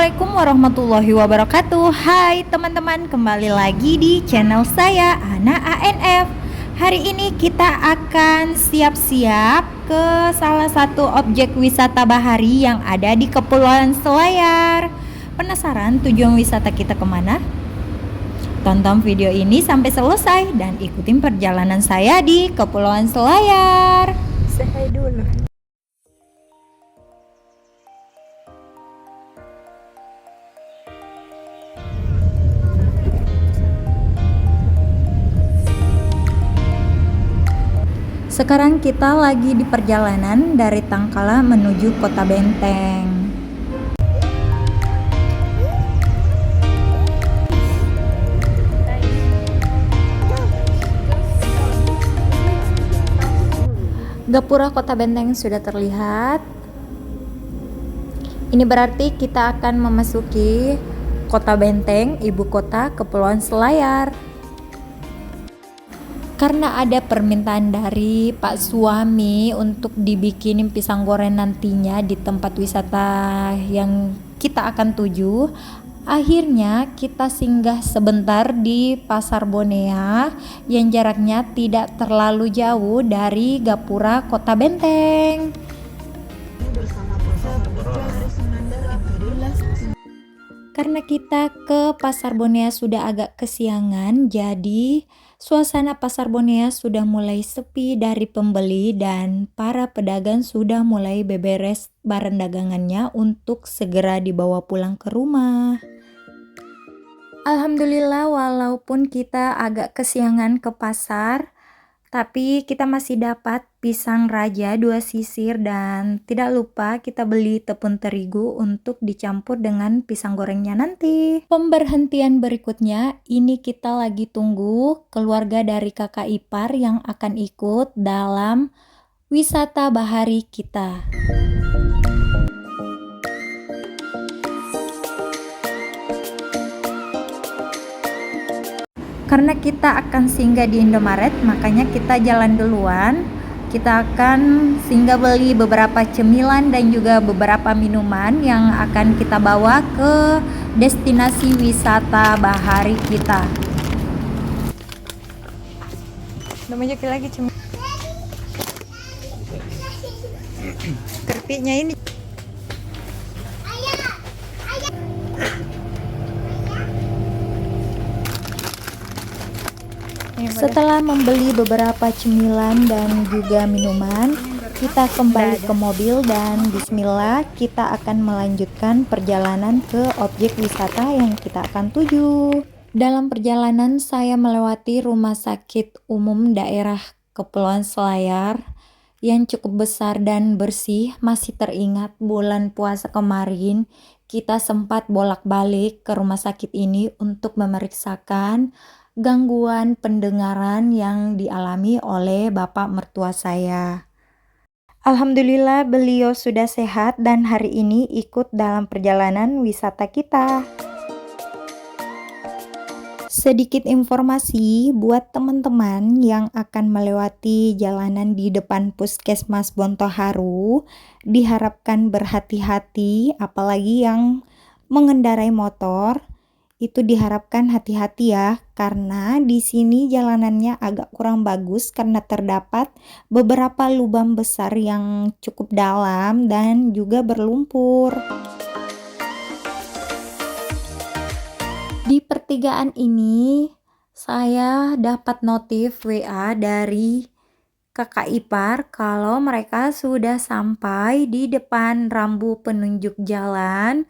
Assalamualaikum warahmatullahi wabarakatuh. Hai teman-teman, kembali lagi di channel saya Ana ANF. Hari ini kita akan siap-siap ke salah satu objek wisata bahari yang ada di Kepulauan Selayar. Penasaran tujuan wisata kita kemana? Tonton video ini sampai selesai dan ikutin perjalanan saya di Kepulauan Selayar. Say dulu. Sekarang kita lagi di perjalanan dari Tangkala menuju Kota Benteng. Gapura Kota Benteng sudah terlihat. Ini berarti kita akan memasuki Kota Benteng, ibu kota Kepulauan Selayar. Karena ada permintaan dari Pak suami untuk dibikinin pisang goreng nantinya di tempat wisata yang kita akan tuju, akhirnya kita singgah sebentar di Pasar Bonea yang jaraknya tidak terlalu jauh dari Gapura Kota Benteng. Karena kita ke Pasar Bonea sudah agak kesiangan, jadi suasana Pasar Bonea sudah mulai sepi dari pembeli dan para pedagang sudah mulai beberes barang dagangannya untuk segera dibawa pulang ke rumah. Alhamdulillah, walaupun kita agak kesiangan ke pasar, tapi kita masih dapat pisang raja 2 sisir dan tidak lupa kita beli tepung terigu untuk dicampur dengan pisang gorengnya nanti. Pemberhentian berikutnya, ini kita lagi tunggu keluarga dari kakak ipar yang akan ikut dalam wisata bahari kita. Karena kita akan singgah di Indomaret, makanya kita jalan duluan. Kita akan singgah beli beberapa cemilan dan juga beberapa minuman yang akan kita bawa ke destinasi wisata bahari kita. Namanya lagi cuma kerpiknya ini. Setelah membeli beberapa cemilan dan juga minuman, kita kembali ke mobil dan bismillah kita akan melanjutkan perjalanan ke objek wisata yang kita akan tuju. Dalam perjalanan saya melewati rumah sakit umum daerah Kepulauan Selayar yang cukup besar dan bersih. Masih teringat bulan puasa kemarin kita sempat bolak-balik ke rumah sakit ini untuk memeriksakan gangguan pendengaran yang dialami oleh bapak mertua saya. Alhamdulillah beliau sudah sehat dan hari ini ikut dalam perjalanan wisata kita. Sedikit informasi buat teman-teman yang akan melewati jalanan di depan Puskesmas Bontoharu, diharapkan berhati-hati, apalagi yang mengendarai motor. Itu diharapkan hati-hati ya, karena di sini jalanannya agak kurang bagus karena terdapat beberapa lubang besar yang cukup dalam dan juga berlumpur. Di pertigaan ini saya dapat notif WA dari kakak ipar kalau mereka sudah sampai di depan rambu penunjuk jalan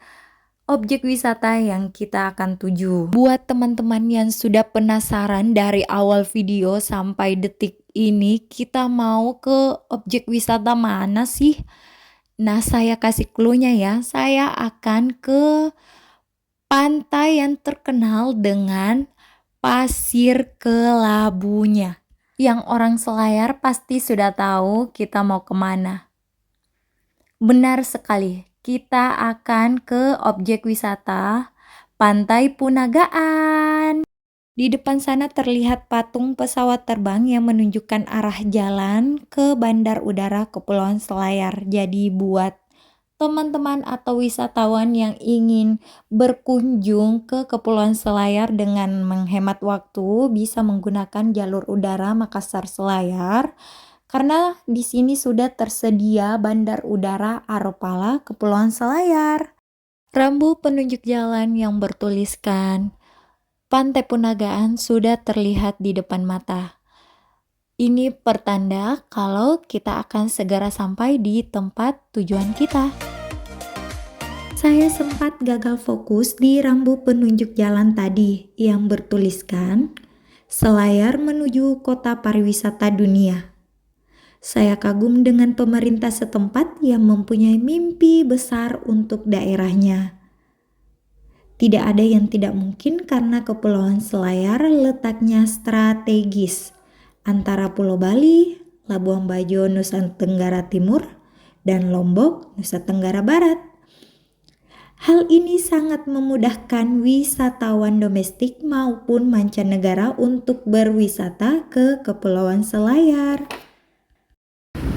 objek wisata yang kita akan tuju. Buat teman-teman yang sudah penasaran dari awal video sampai detik ini, kita mau ke objek wisata mana sih? Nah, saya kasih clue-nya ya. Saya akan ke pantai yang terkenal dengan pasir kelabunya. Yang orang Selayar pasti sudah tahu kita mau kemana. Benar sekali. Kita akan ke objek wisata Pantai Punagaan. Di depan sana terlihat patung pesawat terbang yang menunjukkan arah jalan ke Bandar Udara Kepulauan Selayar. Jadi buat Teman-teman atau wisatawan yang ingin berkunjung ke Kepulauan Selayar dengan menghemat waktu bisa menggunakan jalur udara Makassar Selayar karena di sini sudah tersedia Bandar Udara Aropala Kepulauan Selayar. Rambu penunjuk jalan yang bertuliskan Pantai Punagaan sudah terlihat di depan mata. Ini pertanda kalau kita akan segera sampai di tempat tujuan kita. Saya sempat gagal fokus di rambu penunjuk jalan tadi yang bertuliskan Selayar menuju kota pariwisata dunia. Saya kagum dengan pemerintah setempat yang mempunyai mimpi besar untuk daerahnya. Tidak ada yang tidak mungkin karena Kepulauan Selayar letaknya strategis antara Pulau Bali, Labuan Bajo, Nusa Tenggara Timur, dan Lombok, Nusa Tenggara Barat. Hal ini sangat memudahkan wisatawan domestik maupun mancanegara untuk berwisata ke Kepulauan Selayar.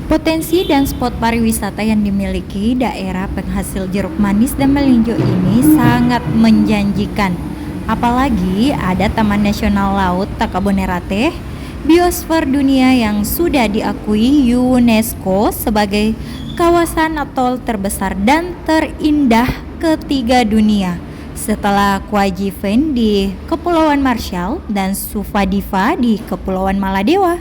Potensi dan spot pariwisata yang dimiliki daerah penghasil jeruk manis dan melinjo ini sangat menjanjikan. Apalagi ada Taman Nasional Laut Takabonerate, biosfer dunia yang sudah diakui UNESCO sebagai kawasan atol terbesar dan terindah ketiga dunia setelah Kewajiven di Kepulauan Marshall dan Suvadiva di Kepulauan Maladewa.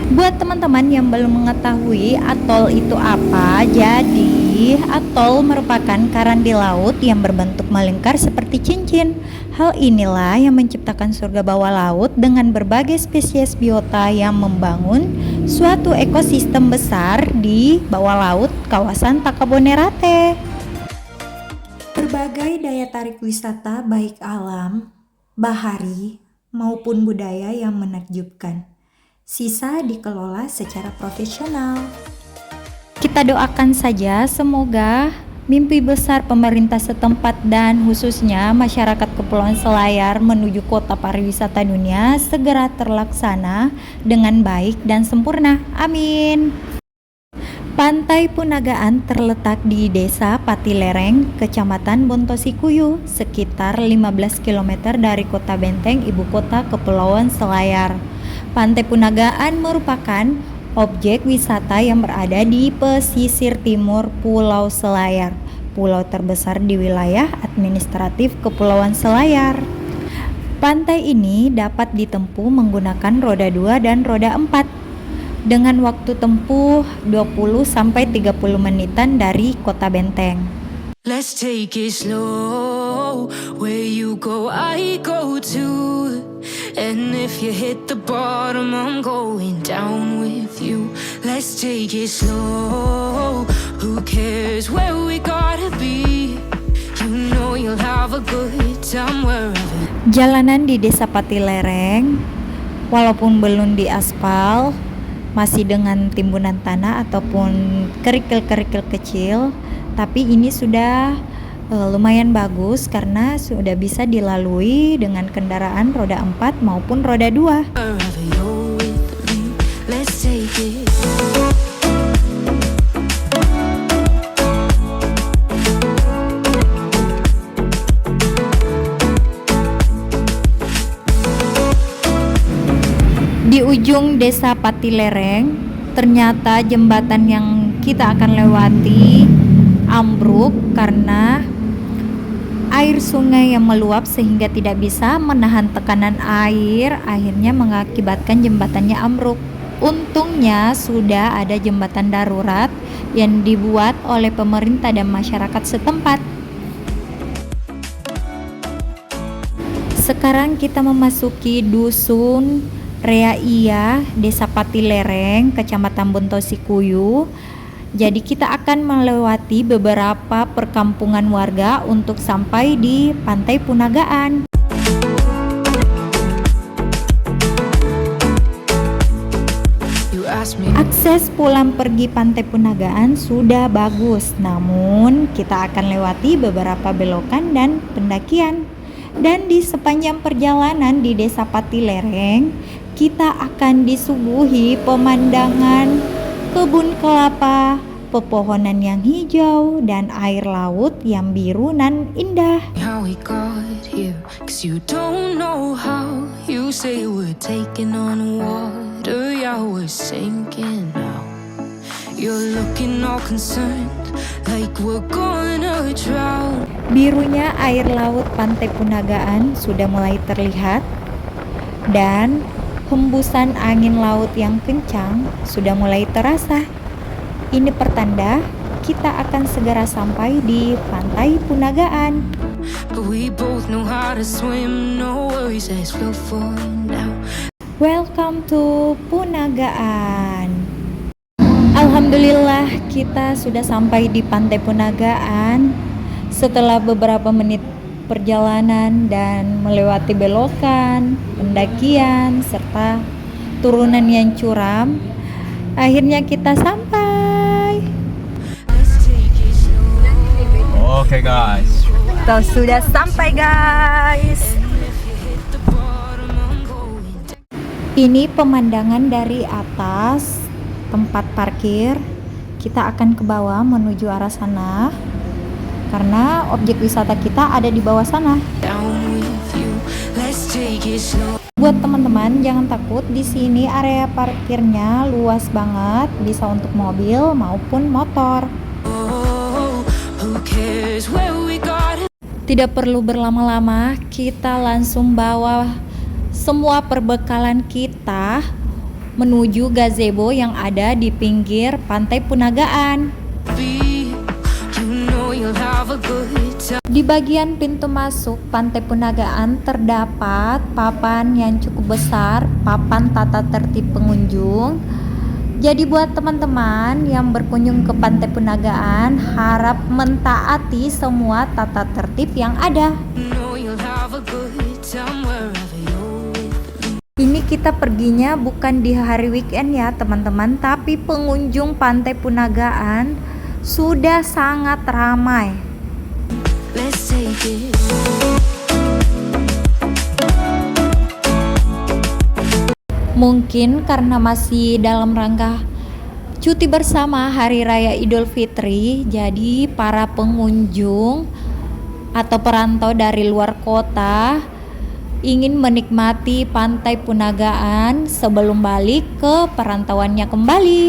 Buat teman-teman yang belum mengetahui atol itu apa, jadi atol merupakan karang di laut yang berbentuk melingkar seperti cincin. Hal inilah yang menciptakan surga bawah laut dengan berbagai spesies biota yang membangun suatu ekosistem besar di bawah laut kawasan Takabonerate. Berbagai daya tarik wisata baik alam, bahari, maupun budaya yang menakjubkan. Sisa dikelola secara profesional. Kita doakan saja semoga mimpi besar pemerintah setempat dan khususnya masyarakat Kepulauan Selayar menuju kota pariwisata dunia segera terlaksana dengan baik dan sempurna. Amin. Pantai Punagaan terletak di Desa Patilereng, Kecamatan Bontosikuyu, sekitar 15 km dari Kota Benteng, ibu kota Kepulauan Selayar. Pantai Punagaan merupakan objek wisata yang berada di pesisir timur Pulau Selayar, pulau terbesar di wilayah administratif Kepulauan Selayar. Pantai ini dapat ditempuh menggunakan roda 2 dan roda 4 dengan waktu tempuh 20-30 menitan dari Kota Benteng. Let's take it slow. Where you go, I go too. And if you hit the bottom, I'm going down with you. Let's take it slow. Who cares where we gotta be? You know you'll have a good time wherever. Jalanan di Desa Patilereng, walaupun belum diaspal, masih dengan timbunan tanah ataupun kerikil-kerikil kecil, tapi ini sudah lumayan bagus karena sudah bisa dilalui dengan kendaraan roda 4 maupun roda 2. Wherever you're with me, let's take it. Di ujung Desa Patilereng, ternyata jembatan yang kita akan lewati ambruk karena air sungai yang meluap sehingga tidak bisa menahan tekanan air, akhirnya mengakibatkan jembatannya ambruk. Untungnya sudah ada jembatan darurat yang dibuat oleh pemerintah dan masyarakat setempat. Sekarang kita memasuki dusun Reaia, Desa Patilereng, Kecamatan Bontosikuyu. Jadi kita akan melewati beberapa perkampungan warga untuk sampai di Pantai Punagaan. Akses pulang pergi Pantai Punagaan sudah bagus, namun kita akan lewati beberapa belokan dan pendakian. Dan di sepanjang perjalanan di Desa Patilereng, kita akan disuguhi pemandangan kebun kelapa, pepohonan yang hijau, dan air laut yang biru nan indah. How we got here, 'cause you don't know how. You say we're taking on water, yeah, we're sinking now. You're looking all concerned, like we're gonna drown. Birunya air laut Pantai Punagaan sudah mulai terlihat, dan hembusan angin laut yang kencang sudah mulai terasa. Ini pertanda kita akan segera sampai di Pantai Punagaan. But we both know how to swim, no worries as we'll fall down. Welcome to Punagaan. Alhamdulillah kita sudah sampai di Pantai Punagaan setelah beberapa menit perjalanan dan melewati belokan, pendakian, serta turunan yang curam. Akhirnya kita sampai. Let's take it slow. Oke guys. Kita sudah sampai guys. If you hit the bottom, I'm going down. Ini pemandangan dari atas tempat parkir. Kita akan ke bawah menuju arah sana karena objek wisata kita ada di bawah sana. Down with you. Let's take it slow. Buat teman-teman jangan takut, di sini area parkirnya luas banget, bisa untuk mobil maupun motor. Oh, who cares where we got it? Tidak perlu berlama-lama, kita langsung bawa semua perbekalan kita menuju gazebo yang ada di pinggir Pantai Punagaan. Be, you know you'll have a good time. Di bagian pintu masuk Pantai Punagaan terdapat papan yang cukup besar, papan tata tertib pengunjung. Jadi buat teman-teman yang berkunjung ke Pantai Punagaan, harap mentaati semua tata tertib yang ada. You know you'll have a good time wherever you're with me. Ini kita perginya bukan di hari weekend ya teman-teman, tapi pengunjung Pantai Punagaan sudah sangat ramai. Let's take it. Mungkin karena masih dalam rangka cuti bersama Hari Raya Idul Fitri, jadi para pengunjung atau perantau dari luar kota ingin menikmati Pantai Punagaan sebelum balik ke perantauannya kembali.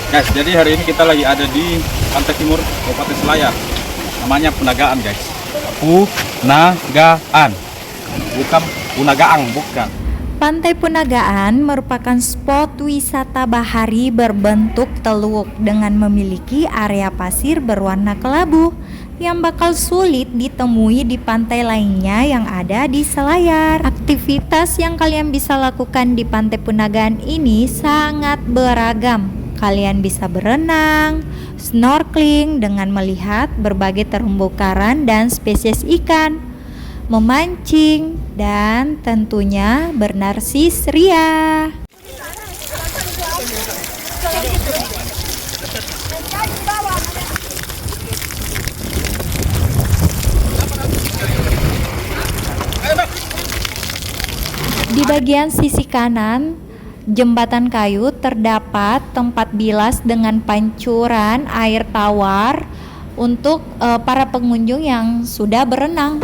Guys, jadi hari ini kita lagi ada di Pantai Timur Kabupaten Selayar. Namanya Punagaan, guys. Punagaan. Bukan Punagaang, bukan. Pantai Punagaan merupakan spot wisata bahari berbentuk teluk dengan memiliki area pasir berwarna kelabu yang bakal sulit ditemui di pantai lainnya yang ada di Selayar. Aktivitas yang kalian bisa lakukan di Pantai Punagaan ini sangat beragam. Kalian bisa berenang, snorkeling dengan melihat berbagai terumbu karang dan spesies ikan, memancing, dan tentunya bernarsis ria. Di bagian sisi kanan jembatan kayu terdapat tempat bilas dengan pancuran air tawar untuk para pengunjung yang sudah berenang.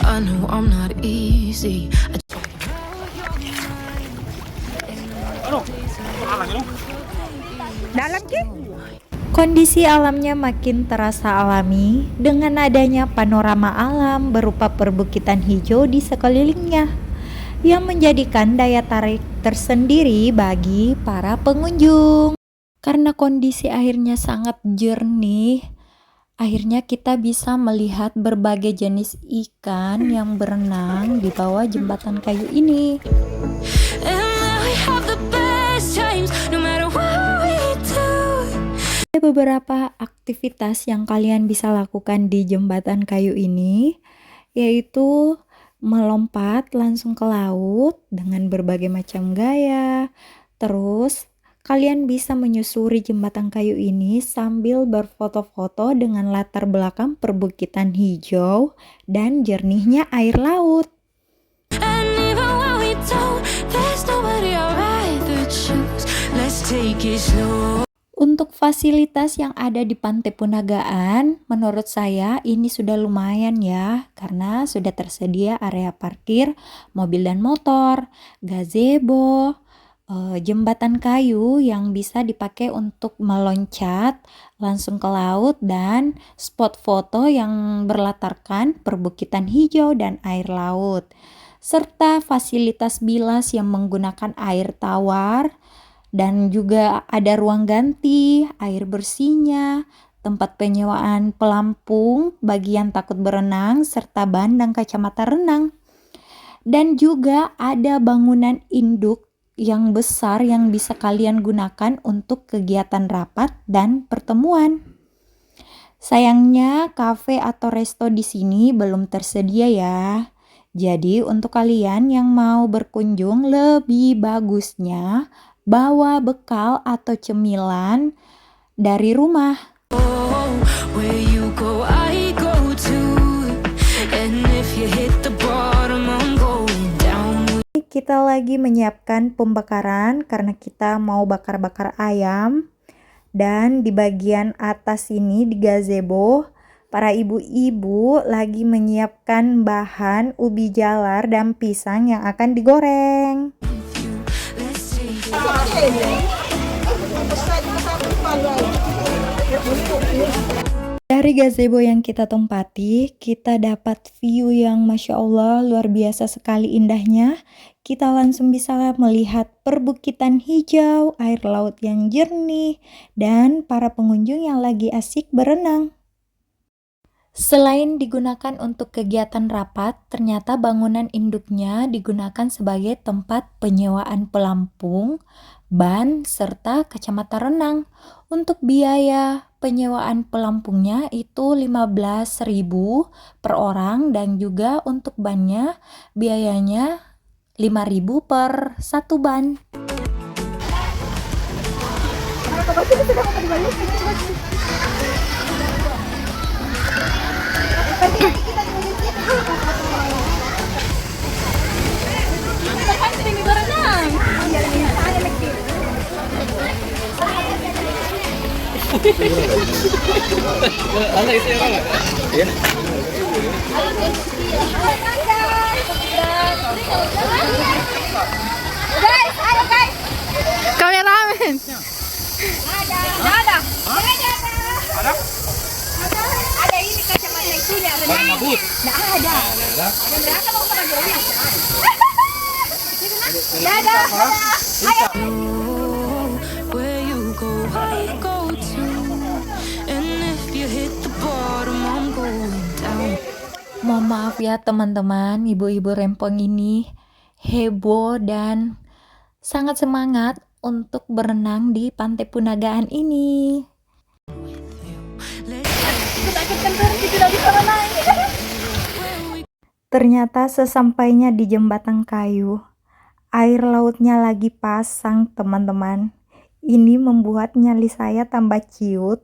I know I'm not easy. Dalam Ki? Kondisi alamnya makin terasa alami dengan adanya panorama alam berupa perbukitan hijau di sekelilingnya yang menjadikan daya tarik tersendiri bagi para pengunjung. Karena kondisi airnya sangat jernih, akhirnya kita bisa melihat berbagai jenis ikan yang berenang di bawah jembatan kayu ini. And we have the best times, no matter what we do. Ada beberapa aktivitas yang kalian bisa lakukan di jembatan kayu ini, yaitu melompat langsung ke laut dengan berbagai macam gaya. Terus kalian bisa menyusuri jembatan kayu ini sambil berfoto-foto dengan latar belakang perbukitan hijau dan jernihnya air laut. And even when we don't, there's nobody I'd rather choose. Let's take it slow. Untuk fasilitas yang ada di Pantai Punagaan, menurut saya ini sudah lumayan ya, karena sudah tersedia area parkir mobil dan motor, gazebo, jembatan kayu yang bisa dipakai untuk meloncat langsung ke laut, dan spot foto yang berlatarkan perbukitan hijau dan air laut, serta fasilitas bilas yang menggunakan air tawar. Dan juga ada ruang ganti, air bersihnya, tempat penyewaan pelampung bagi yang takut berenang, serta bandang kacamata renang. Dan juga ada bangunan induk yang besar yang bisa kalian gunakan untuk kegiatan rapat dan pertemuan. Sayangnya kafe atau resto di sini belum tersedia ya. Jadi untuk kalian yang mau berkunjung, lebih bagusnya bawa bekal atau cemilan dari rumah. Where you go, I go too. And if you hit the bottom, I'm going down. Kita lagi menyiapkan pembakaran karena kita mau bakar-bakar ayam. Dan di bagian atas ini di gazebo, para ibu-ibu lagi menyiapkan bahan ubi jalar dan pisang yang akan digoreng. Dari gazebo yang kita tempati, kita dapat view yang Masya Allah luar biasa sekali indahnya. Kita langsung bisa melihat perbukitan hijau, air laut yang jernih, dan para pengunjung yang lagi asik berenang. Selain digunakan untuk kegiatan rapat, ternyata bangunan induknya digunakan sebagai tempat penyewaan pelampung, ban, serta kacamata renang. Untuk biaya penyewaan pelampungnya itu 15.000 per orang, dan juga untuk bannya biayanya 5.000 per satu ban. Guys, ayo guys. Kameramen. Ada ini kacamata itunya. Nggak ada. Ada mau pada goyang. Dadah. Ayo. Where you go, I go too. And if you hit the bottom, I'm going down. Mohon maaf ya teman-teman, ibu-ibu rempong ini heboh dan sangat semangat untuk berenang di Pantai Punagaan ini. Ternyata sesampainya di jembatan kayu, air lautnya lagi pasang teman-teman. Ini membuat nyali saya tambah ciut,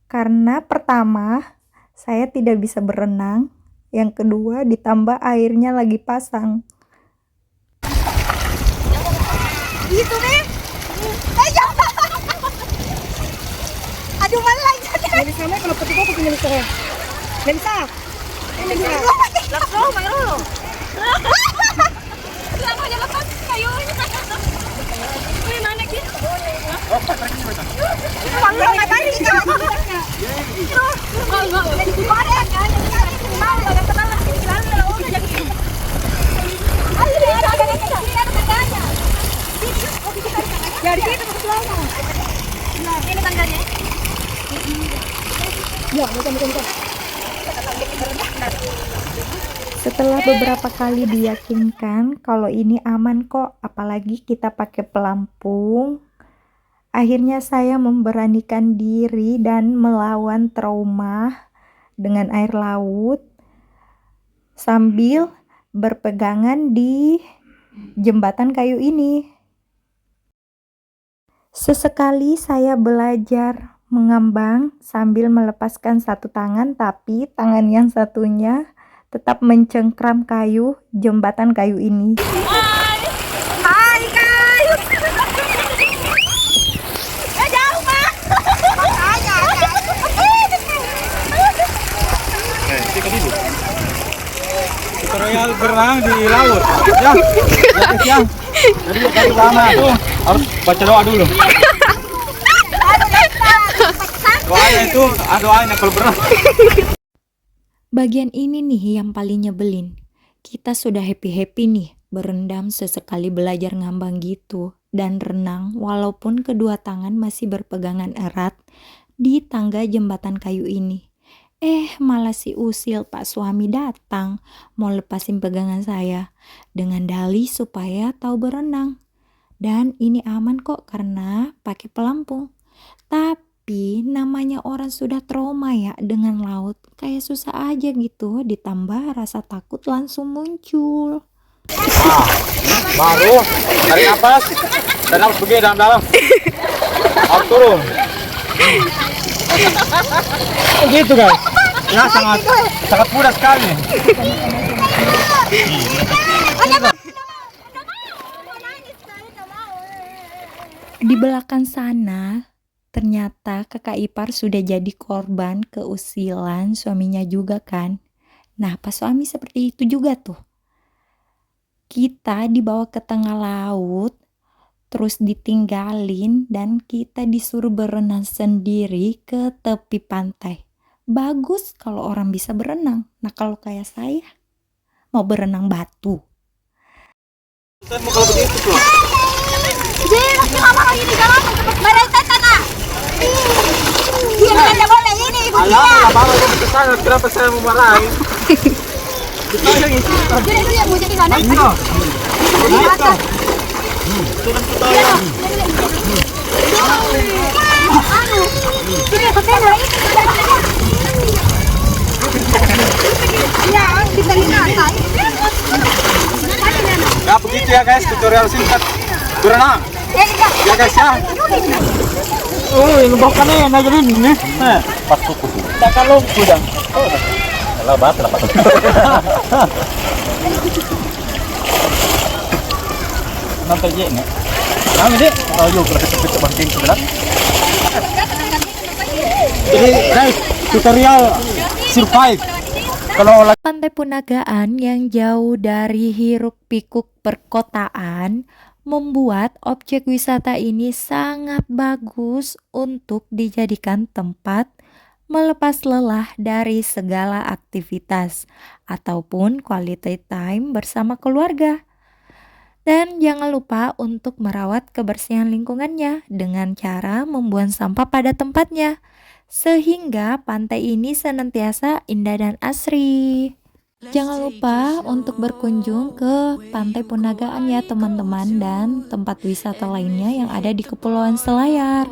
karena pertama saya tidak bisa berenang, yang kedua ditambah airnya lagi pasang. Itu nih. Jangan. Aduh malah jadi. Dari sana kalau petik aku punya bisa. Nggak bisa. Ini bisa. Langsung main dulu. Kenapa aja lepas kayunya? Ini mana gitu? Kalau nggak tadi kita. Oh enggak. Ada kan? Mau enggak kenal lah di sana lah. Oh jadi. Ada. Dari situ ke sana. Nah, ini tangganya. Ya, bukan. Setelah beberapa kali diyakinkan kalau ini aman kok, apalagi kita pakai pelampung, akhirnya saya memberanikan diri dan melawan trauma dengan air laut sambil berpegangan di jembatan kayu ini. Sesekali saya belajar mengambang sambil melepaskan satu tangan, tapi tangan yang satunya tetap mencengkram jembatan kayu ini. Hai guys. Jauh Pak. Tutorial berenang di laut. Ya, guys ya. Jadi dari pertama tuh harus baca doa dulu. Doanya itu, doanya kalau berenang. Bagian ini nih yang paling nyebelin. Kita sudah happy-happy nih berendam, sesekali belajar ngambang gitu dan renang walaupun kedua tangan masih berpegangan erat di tangga jembatan kayu ini. Malah si usil Pak suami datang mau lepasin pegangan saya dengan dalih supaya tahu berenang. Dan ini aman kok karena pakai pelampung. Tapi namanya orang sudah trauma ya dengan laut, kayak susah aja gitu, ditambah rasa takut langsung muncul. Baru tarik nafas dan harus begini dalam-dalam. Harus turun. Gitu guys. Ya sangat mudah sekali. Di belakang sana ternyata kakak ipar sudah jadi korban keusilan suaminya juga kan. Nah pas suami seperti itu juga tuh, kita dibawa ke tengah laut, terus ditinggalin dan kita disuruh berenang sendiri ke tepi pantai. Bagus kalau orang bisa berenang. Nah kalau kayak saya mau berenang batu. Saya mau kalau begitu tuh. Jadi mama ini jangan mereka tanah. Dia tidak boleh ini. Alah, bawa ke sana, kenapa saya mau marahin? Kita yang itu. Jadi itu yang mau jadi mana? Ayo. Di atas. Turun kita ya. Anu. Ini pakai lagi. Ya, kita lihat. Ya begitu ya guys, tutorial singkat berenang. Ya guys ya. Ini bukannya ngajarin ini. Pas kuku. Tak kalau sudah. Salah banget lah Pak. Nampak je ni. Nah, ini yuk kita banting sebentar. Jadi guys, tutorial survive. Kalau Pantai Punagaan yang jauh dari hiruk-pikuk perkotaan membuat objek wisata ini sangat bagus untuk dijadikan tempat melepas lelah dari segala aktivitas ataupun quality time bersama keluarga. Dan jangan lupa untuk merawat kebersihan lingkungannya dengan cara membuang sampah pada tempatnya, sehingga pantai ini senantiasa indah dan asri. Jangan lupa untuk berkunjung ke Pantai Punagaan ya teman-teman, dan tempat wisata lainnya yang ada di Kepulauan Selayar.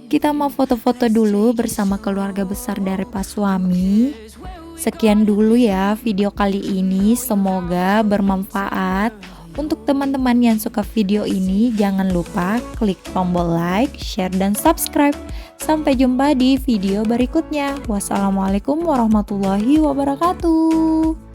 Kita mau foto-foto dulu bersama keluarga besar dari Pak Suami. Sekian dulu ya video kali ini, semoga bermanfaat. Untuk teman-teman yang suka video ini, jangan lupa klik tombol like, share, dan subscribe. Sampai jumpa di video berikutnya. Wassalamualaikum warahmatullahi wabarakatuh.